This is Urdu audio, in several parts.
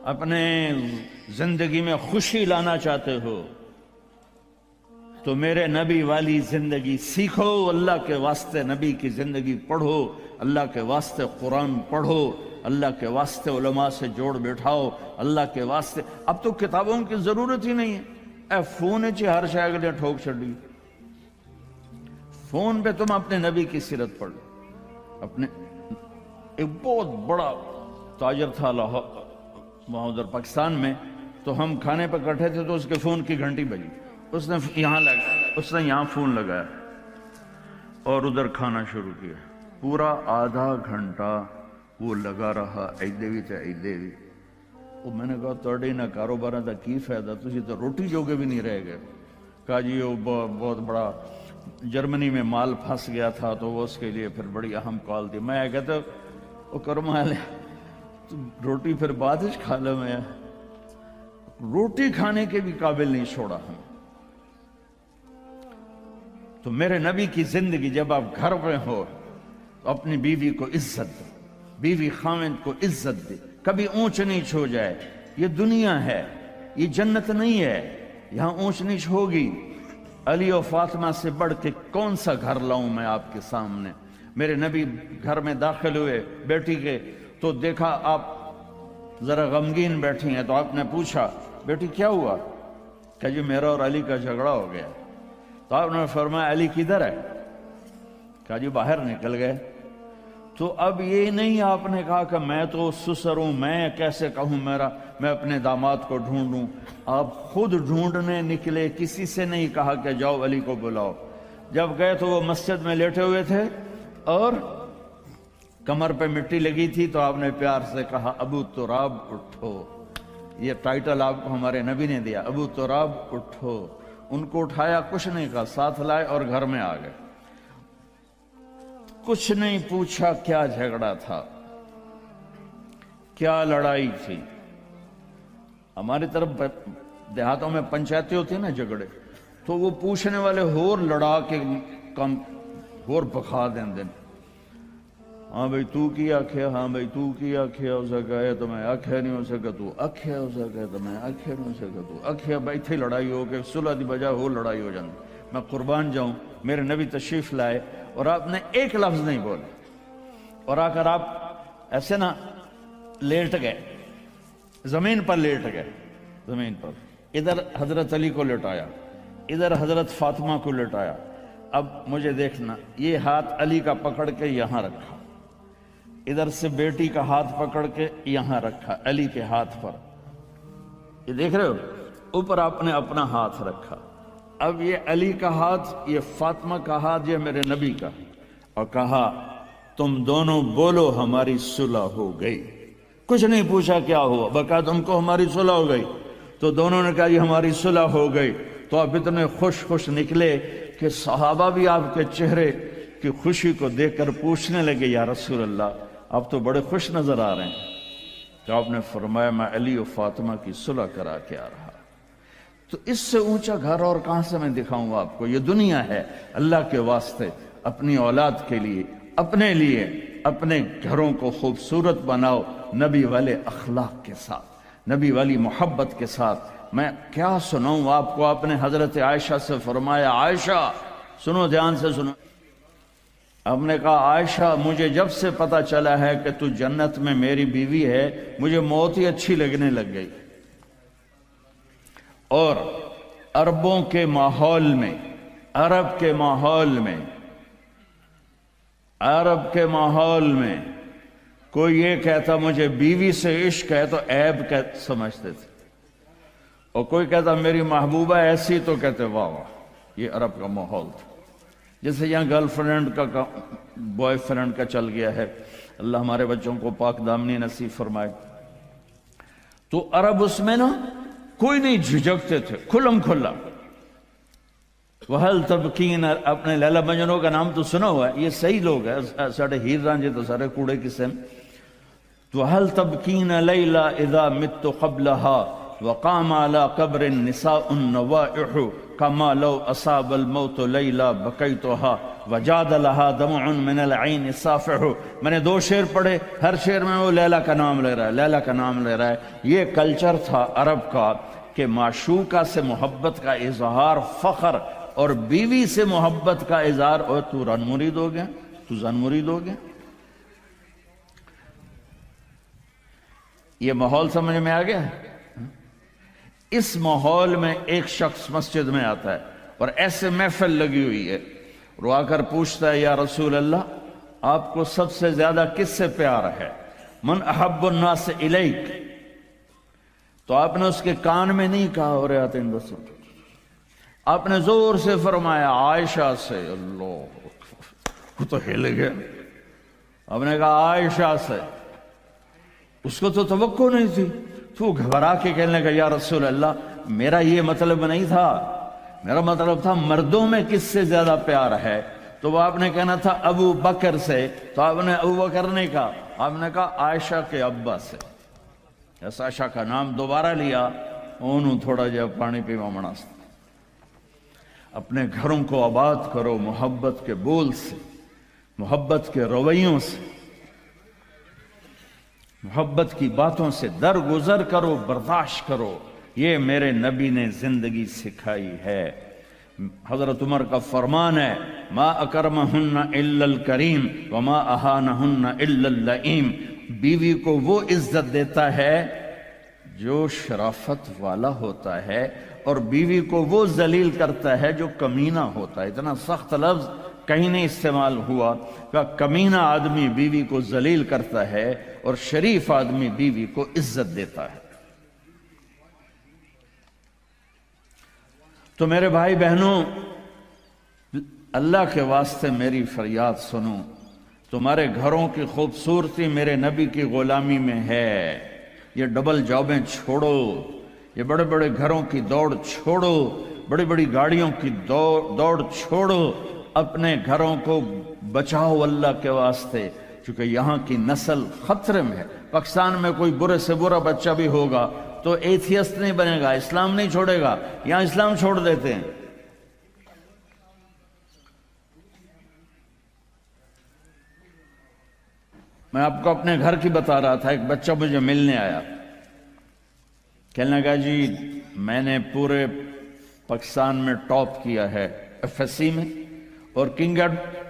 اپنے زندگی میں خوشی لانا چاہتے ہو تو میرے نبی والی زندگی سیکھو، اللہ کے واسطے نبی کی زندگی پڑھو، اللہ کے واسطے قرآن پڑھو، اللہ کے واسطے علماء سے جوڑ بیٹھاؤ، اللہ کے واسطے۔ اب تو کتابوں کی ضرورت ہی نہیں ہے، اے فون چی ہر شے کے لیے ٹھوک چھڑی، فون پہ تم اپنے نبی کی سیرت پڑھ لو۔ اپنے ایک بہت بڑا تاجر تھا وہاں ادھر پاکستان میں، تو ہم کھانے پہ کٹھے تھے تو اس کے فون کی گھنٹی بجی، اس نے یہاں فون لگایا اور ادھر کھانا شروع کیا، پورا آدھا گھنٹہ وہ لگا رہا، ایدے بھی تھے ایدے بھی۔ وہ میں نے کہا توڑی نہ کاروبار دا کی فائدہ، تسی تو روٹی جوگے بھی نہیں رہ گئے۔ کہا جی وہ بہت بڑا جرمنی میں مال پھنس گیا تھا تو وہ اس کے لیے پھر بڑی اہم کال تھی۔ میں کہتا وہ کرما لے تو روٹی پھر بعد ہی کھا لے، میں روٹی کھانے کے بھی قابل نہیں چھوڑا ہم۔ تو میرے نبی کی زندگی، جب آپ گھر میں ہو تو اپنی بیوی کو عزت دے، بیوی خاوند کو عزت دے، کبھی اونچ نیچ ہو جائے۔ یہ دنیا ہے، یہ جنت نہیں ہے، یہاں اونچ نیچ ہوگی۔ علی و فاطمہ سے بڑھ کے کون سا گھر لاؤں میں آپ کے سامنے؟ میرے نبی گھر میں داخل ہوئے بیٹی کے تو دیکھا آپ ذرا غمگین بیٹھی ہیں، تو آپ نے پوچھا بیٹی کیا ہوا؟ کہ جی میرا اور علی کا جھگڑا ہو گیا۔ تو آپ نے فرمایا علی کدھر ہے؟ کہا جی باہر نکل گئے۔ تو اب یہ نہیں آپ نے کہا کہ میں تو سسر ہوں، میں کیسے کہوں میں اپنے داماد کو ڈھونڈوں۔ آپ خود ڈھونڈنے نکلے، کسی سے نہیں کہا کہ جاؤ علی کو بلاؤ۔ جب گئے تو وہ مسجد میں لیٹے ہوئے تھے اور کمر پہ مٹی لگی تھی، تو آپ نے پیار سے کہا ابو تراب اٹھو۔ یہ ٹائٹل آپ کو ہمارے نبی نے دیا، ابو تراب اٹھو۔ ان کو اٹھایا، کچھ نہیں کہا، ساتھ لائے اور گھر میں آ گئے۔ کچھ نہیں پوچھا کیا جھگڑا تھا، کیا لڑائی تھی۔ ہماری طرف دیہاتوں میں پنچایتیں ہوتی ہیں نا جھگڑے، تو وہ پوچھنے والے ہور لڑا کے کم ہور بخا دیں دن۔ ہاں بھئی تو کی آکھیا، ہاں بھئی تو کی آکھیا، اسے کہے تو میں آکھیا نہیں ہو سکا، تو آکھیا، اسے کہے تو میں آکھیا نہیں ہو سکا، تو آکھیا۔ بھئی تھے لڑائی ہو کے صلح دی بجائے ہو لڑائی ہو جاندی۔ میں قربان جاؤں، میرے نبی تشریف لائے اور آپ نے ایک لفظ نہیں بولے، اور آ کر آپ ایسے نا لیٹ گئے، زمین پر لیٹ گئے، زمین پر۔ ادھر حضرت علی کو لٹایا، ادھر حضرت فاطمہ کو لٹایا۔ اب مجھے دیکھنا، یہ ہاتھ علی کا پکڑ کے یہاں رکھا، ادھر سے بیٹی کا ہاتھ پکڑ کے یہاں رکھا علی کے ہاتھ پر، یہ دیکھ رہے ہو، اوپر آپ نے اپنا ہاتھ رکھا۔ اب یہ علی کا ہاتھ، یہ فاطمہ کا ہاتھ، یہ میرے نبی کا، اور کہا تم دونوں بولو ہماری صلح ہو گئی۔ کچھ نہیں پوچھا کیا ہوا، بکا تم کو ہماری صلح ہو گئی۔ تو دونوں نے کہا یہ ہماری صلح ہو گئی۔ تو آپ اتنے خوش نکلے کہ صحابہ بھی آپ کے چہرے کی خوشی کو دیکھ کر پوچھنے لگے یا رسول اللہ آپ تو بڑے خوش نظر آ رہے ہیں۔ تو آپ نے فرمایا میں علی و فاطمہ کی صلح کرا کے آ رہا۔ تو اس سے اونچا گھر اور کہاں سے میں دکھاؤں گا آپ کو؟ یہ دنیا ہے، اللہ کے واسطے اپنی اولاد کے لیے، اپنے لیے، اپنے گھروں کو خوبصورت بناؤ نبی والے اخلاق کے ساتھ، نبی والی محبت کے ساتھ۔ میں کیا سناؤں آپ کو؟ آپ نے حضرت عائشہ سے فرمایا عائشہ سنو، دھیان سے سنو۔ آپ نے کہا عائشہ مجھے جب سے پتا چلا ہے کہ تو جنت میں میری بیوی ہے، مجھے موت ہی اچھی لگنے لگ گئی۔ اور عربوں کے ماحول میں، عرب کے ماحول میں کوئی یہ کہتا مجھے بیوی سے عشق ہے تو عیب سمجھتے تھے، اور کوئی کہتا میری محبوبہ ایسی تو کہتے واہ واہ۔ یہ عرب کا ماحول تھا۔ جیسے یہاں گرل فرینڈ کا بوائے فرینڈ کا چل گیا ہے، اللہ ہمارے بچوں کو پاک دامنی نصیب فرمائے۔ تو عرب اس میں نا کوئی نہیں جھجکتے تھے، کھلم کھلا۔ وَهَلْ تَبْكِينَ، اپنے لیلا مجنوں کا نام تو سنا ہوا ہے، یہ صحیح لوگ ہیں، ساڑھے ہیر رانجے تو سارے کوڑے قسم۔ تو وَهَلْ تَبْكِينَ لَيْلَا اِذَا مِتُّ قَبْلَهَا، وقام على قبر النساء النوائح كما لو أصاب الموت ليلى بكيتها وجاد لها دمع من العين صافح. میں نے 2 شعر پڑھے، ہر شعر میں وہ لیلا کا نام لے رہا ہے، لیلا کا نام لے رہا ہے. یہ کلچر تھا عرب کا کہ معشوقہ سے محبت کا اظہار فخر اور بیوی سے محبت کا اظہار. اور تو رن مرید ہو گیا، تو زن مرید ہو گیا. یہ ماحول سمجھ میں آ گیا. اس ماحول میں ایک شخص مسجد میں آتا ہے اور ایسے محفل لگی ہوئی ہے، اور آ کر پوچھتا ہے یا رسول اللہ آپ کو سب سے زیادہ کس سے پیار ہے؟ من احب الناس الیک. تو آپ نے اس کے کان میں نہیں کہا اور آپ نے زور سے فرمایا عائشہ سے. اللہ، وہ تو ہل گیا. آپ نے کہا عائشہ سے. اس کو تو توقع نہیں تھی. تو گھبرا کے کہنے لگا یا رسول اللہ میرا یہ مطلب نہیں تھا، میرا مطلب تھا مردوں میں کس سے زیادہ پیار ہے. تو وہ آپ نے کہنا تھا ابو بکر سے. تو آپ نے ابو بکر نہیں کہا، آپ نے کہا عائشہ کے ابا سے. عائشہ کا نام دوبارہ لیا. انہوں تھوڑا جا پانی پیوا مناس. اپنے گھروں کو آباد کرو محبت کے بول سے، محبت کے رویوں سے، محبت کی باتوں سے درگزر کرو، برداشت کرو. یہ میرے نبی نے زندگی سکھائی ہے. حضرت عمر کا فرمان ہے ما اکرمہن الا الکریم وما اہانہن الا اللئیم. بیوی کو وہ عزت دیتا ہے جو شرافت والا ہوتا ہے، اور بیوی کو وہ ذلیل کرتا ہے جو کمینہ ہوتا ہے. اتنا سخت لفظ کہیں نہیں استعمال ہوا کہ کمینہ آدمی بیوی کو ذلیل کرتا ہے اور شریف آدمی بیوی کو عزت دیتا ہے. تو میرے بھائی بہنوں، اللہ کے واسطے میری فریاد سنو. تمہارے گھروں کی خوبصورتی میرے نبی کی غلامی میں ہے. یہ ڈبل جابیں چھوڑو، یہ بڑے بڑے گھروں کی دوڑ چھوڑو، بڑی بڑی گاڑیوں کی دوڑ چھوڑو. اپنے گھروں کو بچاؤ اللہ کے واسطے، چونکہ یہاں کی نسل خطرے میں ہے. پاکستان میں کوئی برے سے برا بچہ بھی ہوگا تو ایتھیسٹ نہیں بنے گا، اسلام نہیں چھوڑے گا. یہاں اسلام چھوڑ دیتے ہیں. میں آپ کو اپنے گھر کی بتا رہا تھا. ایک بچہ مجھے ملنے آیا، کہنے لگا جی میں نے پورے پاکستان میں ٹاپ کیا ہے ایف ایس سی میں، اور کنگ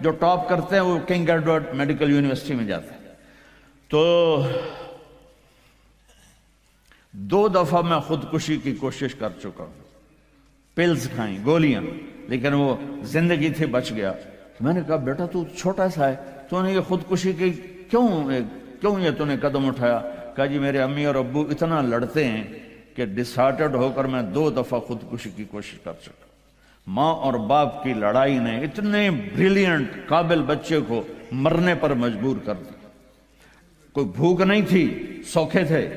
جو ٹاپ کرتے ہیں وہ کنگ ایڈورڈ میڈیکل یونیورسٹی میں جاتے ہیں. تو 2 دفعہ میں خودکشی کی کوشش کر چکا ہوں. پلز کھائیں، گولیاں، لیکن وہ زندگی تھی بچ گیا. میں نے کہا بیٹا تو چھوٹا سا ہے، تو نے یہ خودکشی کی کیوں یہ تو نے قدم اٹھایا؟ کہا جی میرے امی اور ابو اتنا لڑتے ہیں کہ ڈسہارٹڈ ہو کر میں 2 دفعہ خودکشی کی کوشش کر چکا. ماں اور باپ کی لڑائی نے اتنے بریلینٹ قابل بچے کو مرنے پر مجبور کر دیا. کوئی بھوک نہیں تھی، سوکھے تھے،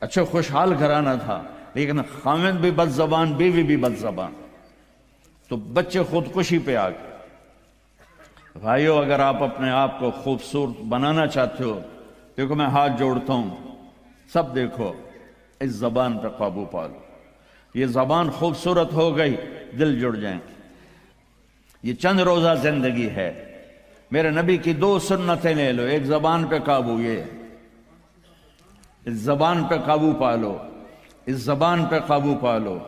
اچھے خوشحال گھرانہ تھا، لیکن خامد بھی بد زبان، بیوی بھی بد زبان. تو بچے خودکشی پہ آ گئے. بھائیو اگر آپ اپنے آپ کو خوبصورت بنانا چاہتے ہو، دیکھو میں ہاتھ جوڑتا ہوں، سب دیکھو، اس زبان پہ قابو پالو. یہ زبان خوبصورت ہو گئی، دل جڑ جائیں. یہ چند روزہ زندگی ہے. میرے نبی کی 2 سنتیں لے لو. ایک زبان پہ قابو، یہ اس زبان پہ قابو پالو، اس زبان پہ قابو پالو،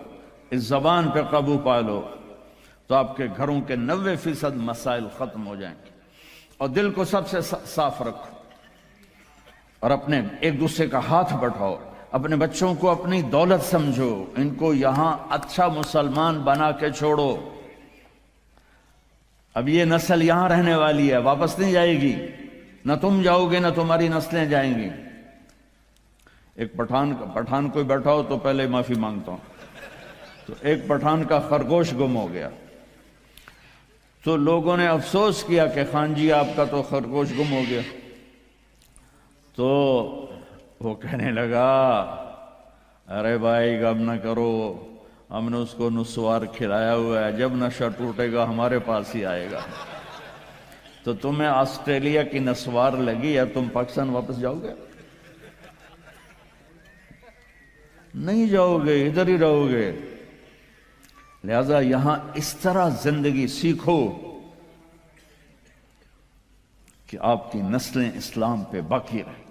اس زبان پہ قابو پالو، تو آپ کے گھروں کے 90% مسائل ختم ہو جائیں گے. اور دل کو سب سے صاف رکھو، اور اپنے ایک دوسرے کا ہاتھ بٹھاؤ. اپنے بچوں کو اپنی دولت سمجھو، ان کو یہاں اچھا مسلمان بنا کے چھوڑو. اب یہ نسل یہاں رہنے والی ہے، واپس نہیں جائے گی. نہ تم جاؤ گے نہ تمہاری نسلیں جائیں گی. ایک پٹھان کوئی بیٹھا ہو تو پہلے معافی مانگتا ہوں. تو ایک پٹھان کا خرگوش گم ہو گیا. تو لوگوں نے افسوس کیا کہ خان جی آپ کا تو خرگوش گم ہو گیا. تو وہ کہنے لگا ارے بھائی غم نہ کرو، ہم نے اس کو نسوار کھلایا ہوا ہے، جب نشہ ٹوٹے گا ہمارے پاس ہی آئے گا. تو تمہیں آسٹریلیا کی نسوار لگی ہے، تم پاکستان واپس جاؤ گے؟ نہیں جاؤ گے، ادھر ہی رہو گے۔ لہذا یہاں اس طرح زندگی سیکھو کہ آپ کی نسلیں اسلام پہ باقی رہیں۔